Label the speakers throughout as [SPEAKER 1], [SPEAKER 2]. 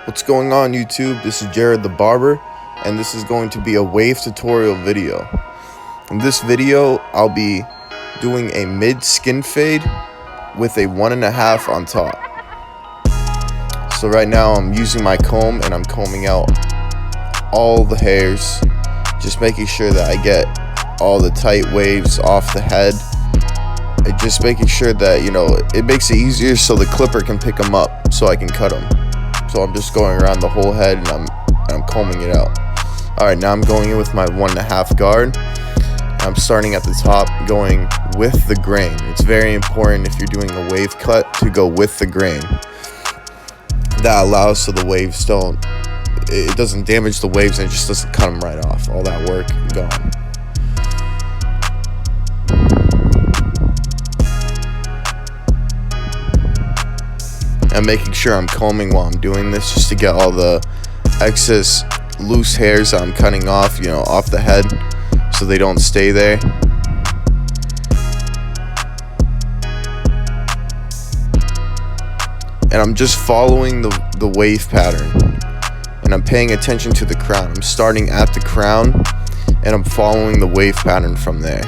[SPEAKER 1] What's going on YouTube? This is Jared the Barber, and this is going to be a wave tutorial video. In this video, I'll be doing a mid skin fade with a 1.5 on top. So right now I'm using my comb and I'm combing out all the hairs, just making sure that I get all the tight waves off the head. And just making sure that, it makes it easier so the clipper can pick them up so I can cut them. So I'm just going around the whole head and I'm combing it out. Alright, now I'm going in with my 1.5 guard. I'm starting at the top, going with the grain. It's very important if you're doing a wave cut to go with the grain. That allows so the waves it doesn't damage the waves and it just doesn't cut them right off. All that work gone. I'm making sure I'm combing while I'm doing this just to get all the excess loose hairs that I'm cutting off, off the head so they don't stay there. And I'm just following the wave pattern. And I'm paying attention to the crown. I'm starting at the crown and I'm following the wave pattern from there.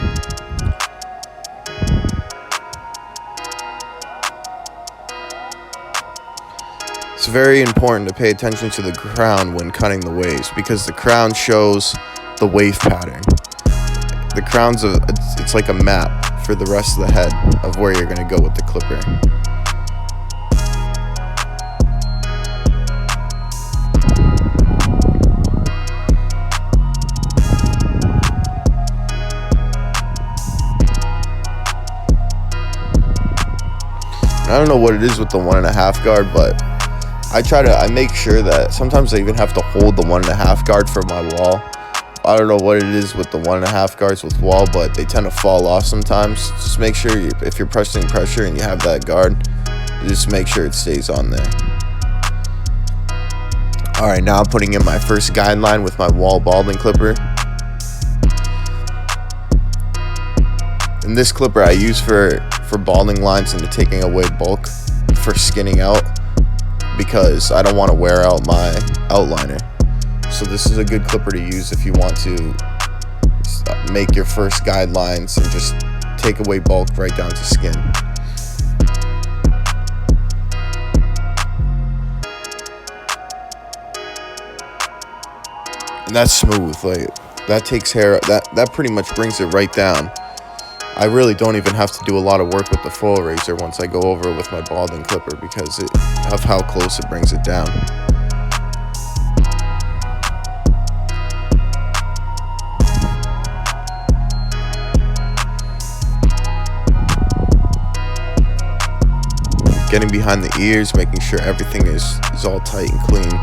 [SPEAKER 1] It's very important to pay attention to the crown when cutting the waves because the crown shows the wave pattern. The crown's it's like a map for the rest of the head of where you're going to go with the clipper. I don't know what it is with the 1.5 guard, but I make sure that sometimes I even have to hold the 1.5 guard for my wall. I don't know what it is with the 1.5 guards with wall, but they tend to fall off sometimes. Just make sure if you're pressing pressure and you have that guard, just make sure it stays on there. Alright, now I'm putting in my first guideline with my wall balding clipper. And this clipper I use for balding lines and taking away bulk for skinning out, because I don't want to wear out my outliner. So this is a good clipper to use if you want to make your first guidelines and just take away bulk right down to skin. And that's smooth, like that takes hair, that pretty much brings it right down. I really don't even have to do a lot of work with the foil razor once I go over it with my balding clipper because of how close it brings it down. Getting behind the ears, making sure everything is all tight and clean.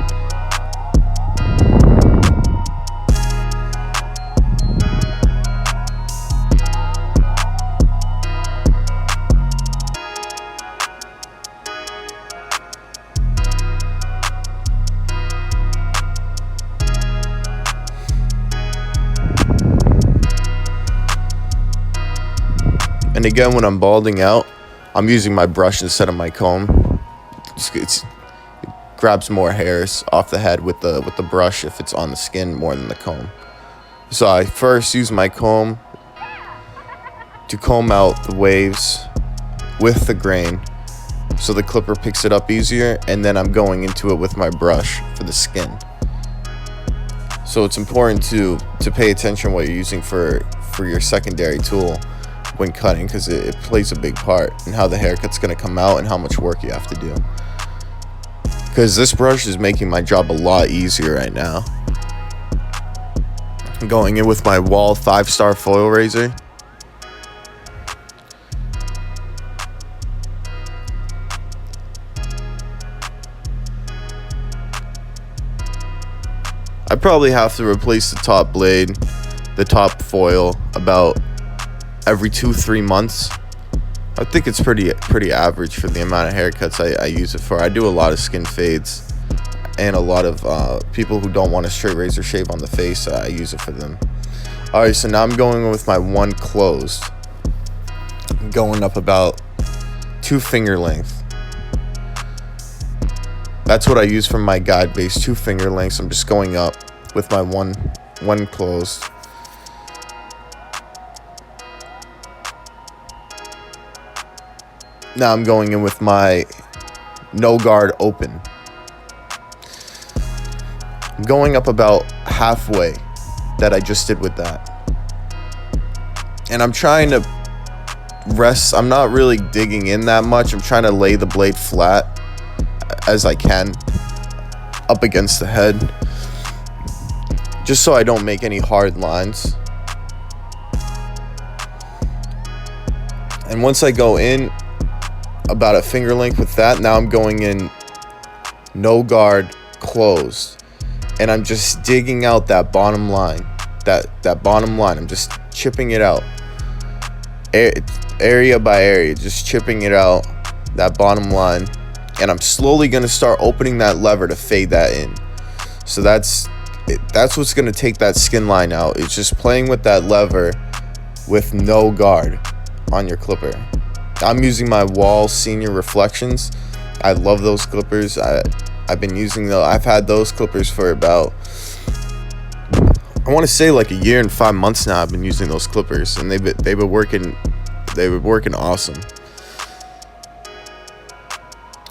[SPEAKER 1] And again, when I'm balding out, I'm using my brush instead of my comb. It grabs more hairs off the head with the brush if it's on the skin more than the comb. So I first use my comb to comb out the waves with the grain so the clipper picks it up easier, and then I'm going into it with my brush for the skin. So it's important to pay attention what you're using for your secondary tool when cutting, because it plays a big part in how the haircut's going to come out and how much work you have to do. Because this brush is making my job a lot easier right now. I'm going in with my Wahl 5-star foil razor. I probably have to replace the top blade, the top foil, about every 2-3 months. I think it's pretty average for the amount of haircuts I use it for. I do a lot of skin fades, and a lot of people who don't want a straight razor shave on the face, I use it for them. Alright, so now I'm going with my one closed. I'm going up about 2 finger length. That's what I use for my guide base, 2 finger lengths. I'm just going up with my one closed. Now I'm going in with my no guard open. I'm going up about halfway that I just did with that. And I'm trying to rest. I'm not really digging in that much. I'm trying to lay the blade flat as I can up against the head, just so I don't make any hard lines. And once I go in about a finger length with that, now I'm going in no guard closed, and I'm just digging out that bottom line, that bottom line. I'm just chipping it out, area by area, just chipping it out, that bottom line. And I'm slowly going to start opening that lever to fade that in. So that's what's going to take that skin line out. It's just playing with that lever with no guard on your clipper. I'm using my Wahl Senior Reflections. I love those clippers. I've been using those. I've had those clippers for about, I want to say like a year and 5 months now. I've been using those clippers, and they've been working awesome.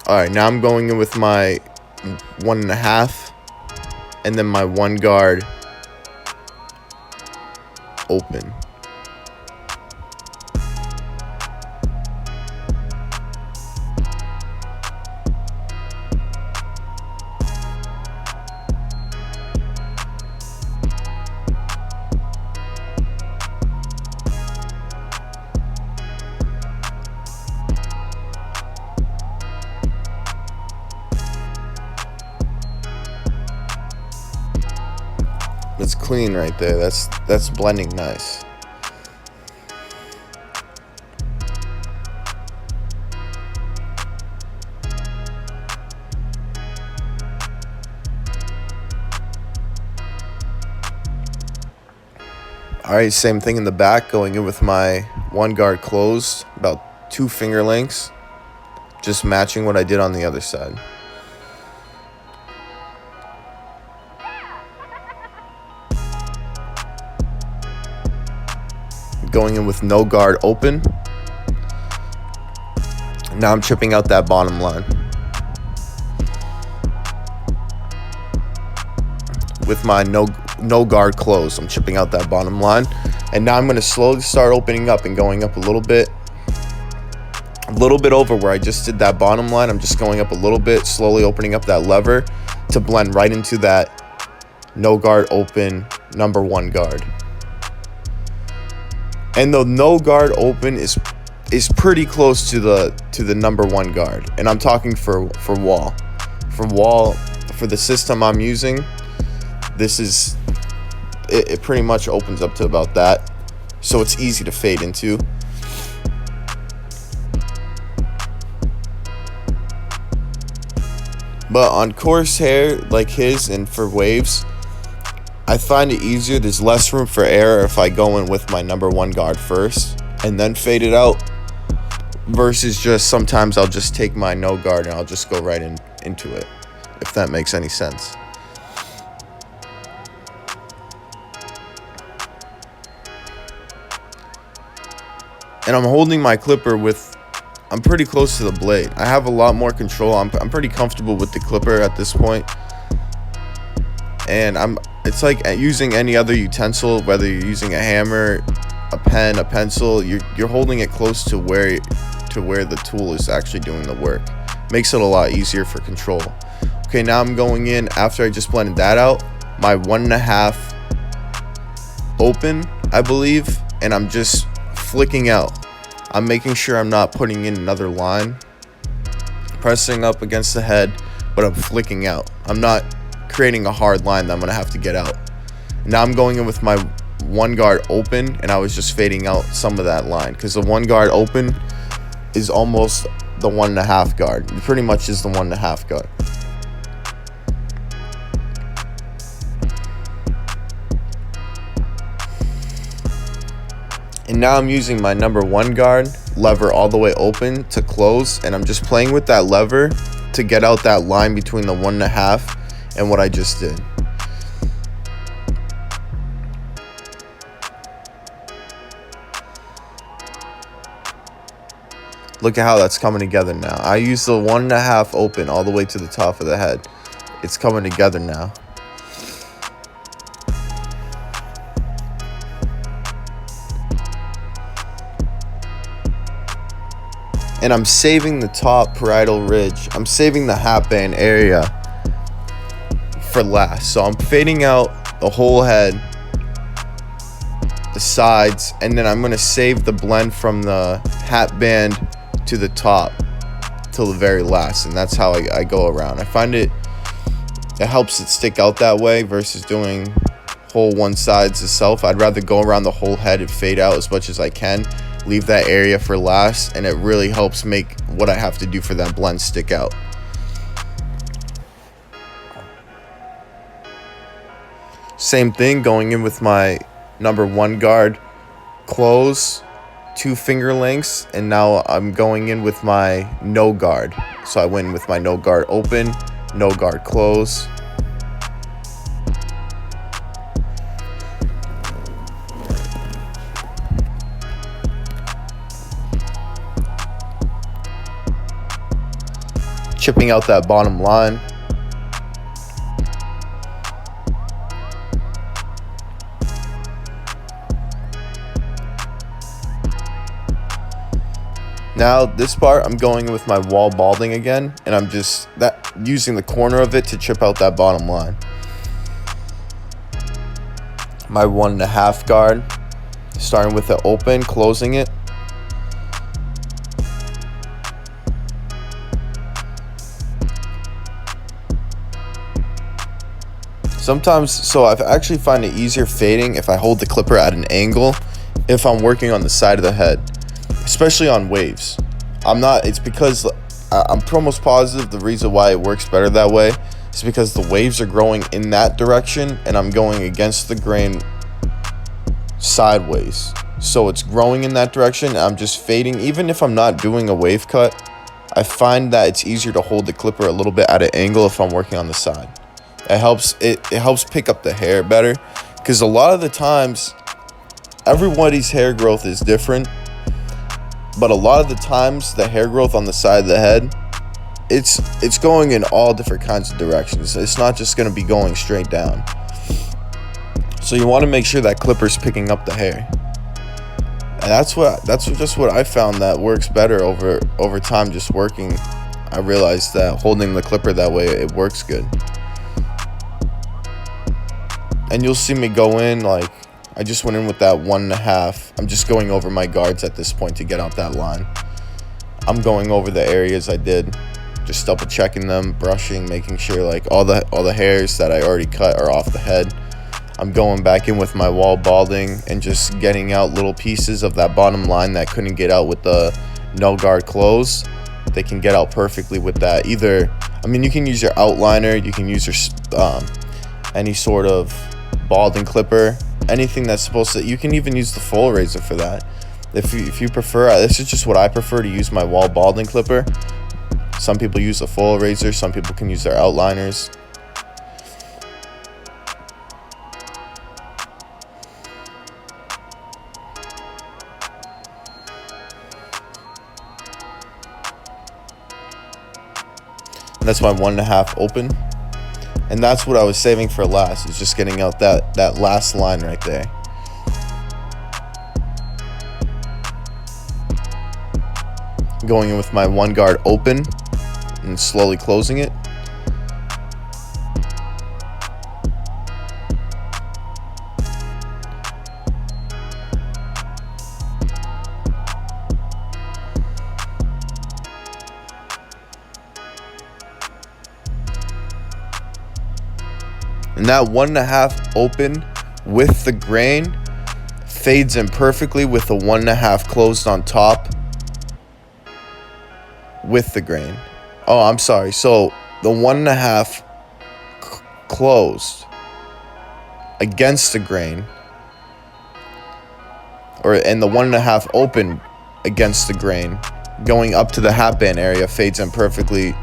[SPEAKER 1] All right, now I'm going in with my 1.5, and then my 1 guard open. It's clean right there. That's blending nice. All right, same thing in the back, going in with my 1 guard closed, about 2 finger lengths, just matching what I did on the other side. Going in with no guard open. Now I'm chipping out that bottom line with my no guard closed. I'm chipping out that bottom line, and now I'm going to slowly start opening up and going up a little bit over where I just did that bottom line. I'm just going up a little bit, slowly opening up that lever to blend right into that no guard open number 1 guard. And the no guard open is pretty close to the number 1 guard. And I'm talking for Wahl. For Wahl, for the system I'm using, this is it pretty much opens up to about that. So it's easy to fade into. But on coarse hair like his and for waves, I find it easier. There's less room for error if I go in with my number 1 guard first and then fade it out, versus just sometimes I'll just take my no guard and I'll just go right into it, if that makes any sense. And I'm holding my clipper I'm pretty close to the blade. I have a lot more control. I'm pretty comfortable with the clipper at this point. And it's like using any other utensil, whether you're using a hammer, a pen, a pencil, you're holding it close to where the tool is actually doing the work. Makes it a lot easier for control. Okay, now I'm going in, after I just blended that out, my 1.5 open, I believe, and I'm just flicking out. I'm making sure I'm not putting in another line, pressing up against the head, but I'm flicking out. I'm not creating a hard line that I'm gonna have to get out. Now I'm going in with my 1 guard open, and I was just fading out some of that line, because the 1 guard open is almost the 1.5 guard. It pretty much is the 1.5 guard. And now I'm using my number 1 guard lever all the way open to close, and I'm just playing with that lever to get out that line between the 1.5 and what I just did. Look at how that's coming together now. I use the 1.5 open all the way to the top of the head. It's coming together now. And I'm saving the top parietal ridge. I'm saving the hat band area for last. So I'm fading out the whole head, the sides, and then I'm gonna save the blend from the hat band to the top till the very last. And that's how I go around. I find it helps it stick out that way versus doing whole one sides itself. I'd rather go around the whole head and fade out as much as I can, leave that area for last, and it really helps make what I have to do for that blend stick out. Same thing, going in with my number 1 guard close, 2 finger lengths, and now I'm going in with my no guard. So I went in with my no guard open, no guard close. Chipping out that bottom line. Now this part, I'm going with my wall balding again, and I'm just using the corner of it to chip out that bottom line. My 1.5 guard, starting with the open, closing it. Sometimes, so I actually find it easier fading if I hold the clipper at an angle if I'm working on the side of the head, especially on waves. It's because I'm almost positive the reason why it works better that way is because the waves are growing in that direction and I'm going against the grain sideways. So it's growing in that direction. I'm just fading. Even if I'm not doing a wave cut, I find that it's easier to hold the clipper a little bit at an angle if I'm working on the side. It helps pick up the hair better, because a lot of the times everybody's hair growth is different, but a lot of the times the hair growth on the side of the head, it's going in all different kinds of directions. It's not just going to be going straight down. So you want to make sure that clipper's picking up the hair. And that's just what I found that works better over time. Just working, I realized that holding the clipper that way, it works good. And you'll see me go in, like, I just went in with that 1.5. I'm just going over my guards at this point to get out that line. I'm going over the areas I did, just double checking them, brushing, making sure like all the hairs that I already cut are off the head. I'm going back in with my wall balding and just getting out little pieces of that bottom line that couldn't get out with the no guard close. They can get out perfectly with that. Either, I mean, you can use your outliner, you can use your any sort of balding clipper, anything that's supposed to. You can even use the full razor for that if you prefer. This is just what I prefer, to use my wall balding clipper. Some people use a full razor, some people can use their outliners. And that's my 1.5 open. And that's what I was saving for last, is just getting out that last line right there. Going in with my 1 guard open and slowly closing it. And that 1.5 open with the grain fades in perfectly with the 1.5 closed on top with the grain. Oh, I'm sorry. So the 1.5 closed against the grain, and the 1.5 open against the grain, going up to the hat band area, fades in perfectly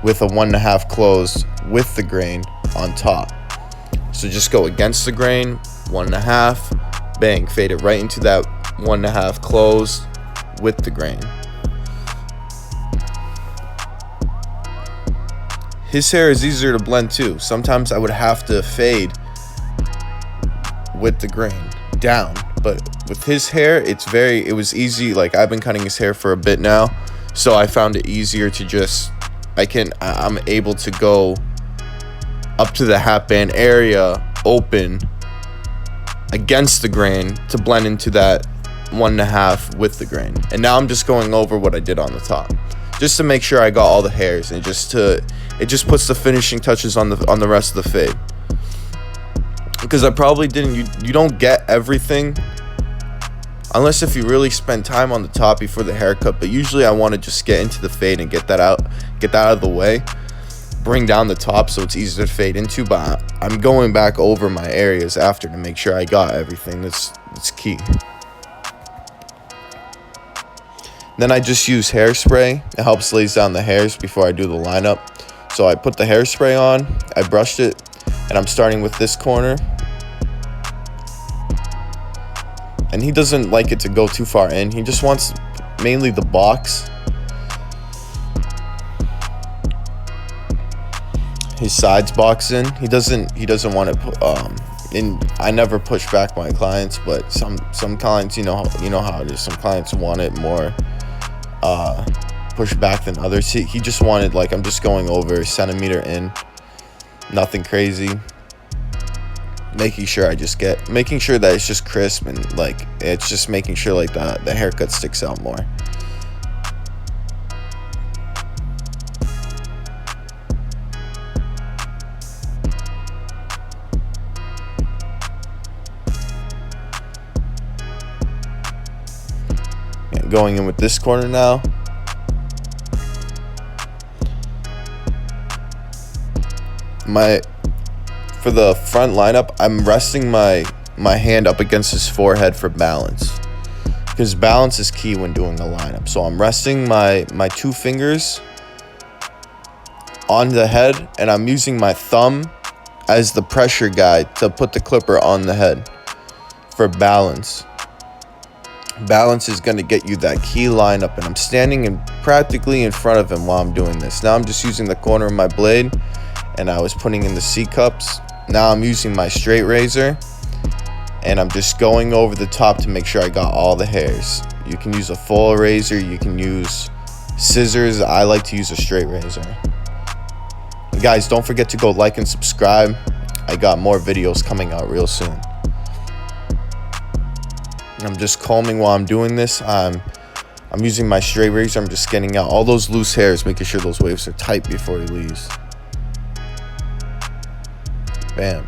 [SPEAKER 1] with a 1.5 closed with the grain on top. So just go against the grain, 1.5, bang, fade it right into that 1.5 closed with the grain. His hair is easier to blend too. Sometimes I would have to fade with the grain down, but with his hair, it was easy. Like, I've been cutting his hair for a bit now, so I found it easier to just, I'm able to go up to the hat band area open against the grain to blend into that 1.5 with the grain. And now I'm just going over what I did on the top, just to make sure I got all the hairs, and it just puts the finishing touches on the rest of the fade. Because I probably didn't, you don't get everything unless if you really spend time on the top before the haircut. But usually I want to just get into the fade and get that out of the way, bring down the top so it's easier to fade into. But I'm going back over my areas after to make sure I got everything. That's key. Then I just use hairspray. It helps lays down the hairs before I do the lineup. So I put the hairspray on, I brushed it, and I'm starting with this corner. And he doesn't like it to go too far in. He just wants mainly the box. His sides box in. He doesn't want it. And I never push back my clients, but some clients, you know how it is. Some clients want it more push back than others. He just wanted, like, I'm just going over a centimeter in, nothing crazy, making sure that it's just crisp, and like it's just making sure like the haircut sticks out more. And going in with this corner now. For the front lineup, I'm resting my hand up against his forehead for balance, because balance is key when doing a lineup. So I'm resting my 2 fingers on the head, and I'm using my thumb as the pressure guide to put the clipper on the head for balance. Balance is going to get you that key lineup, and I'm standing practically in front of him while I'm doing this. Now I'm just using the corner of my blade, and I was putting in the C-cups. Now I'm using my straight razor, and I'm just going over the top to make sure I got all the hairs. You can use a full razor, you can use scissors. I like to use a straight razor. And guys, don't forget to go like and subscribe. I got more videos coming out real soon. And I'm just combing while I'm doing this. I'm using my straight razor. I'm just getting out all those loose hairs, making sure those waves are tight before he leaves. Bam.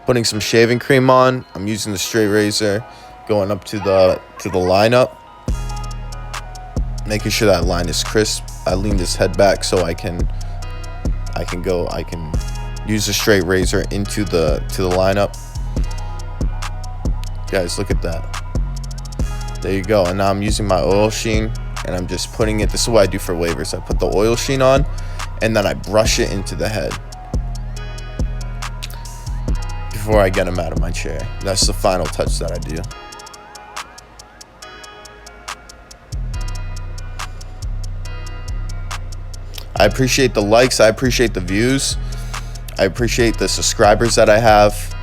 [SPEAKER 1] Putting some shaving cream on. I'm using the straight razor, going up to the lineup, making sure that line is crisp. I lean this head back so I can use the straight razor into the lineup. Guys, look at that. There you go. And now I'm using my oil sheen, and I'm just putting it. This is what I do for wavers. I put the oil sheen on, and then I brush it into the head before I get him out of my chair. That's the final touch that I do. I appreciate the likes. I appreciate the views. I appreciate the subscribers that I have.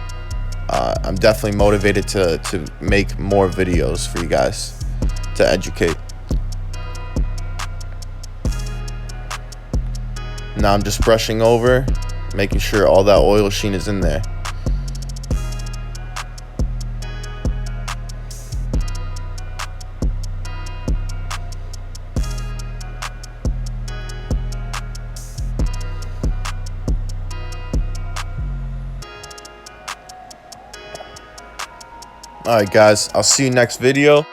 [SPEAKER 1] I'm definitely motivated to make more videos for you guys to educate. Now I'm just brushing over, making sure all that oil sheen is in there. Alright guys, I'll see you next video.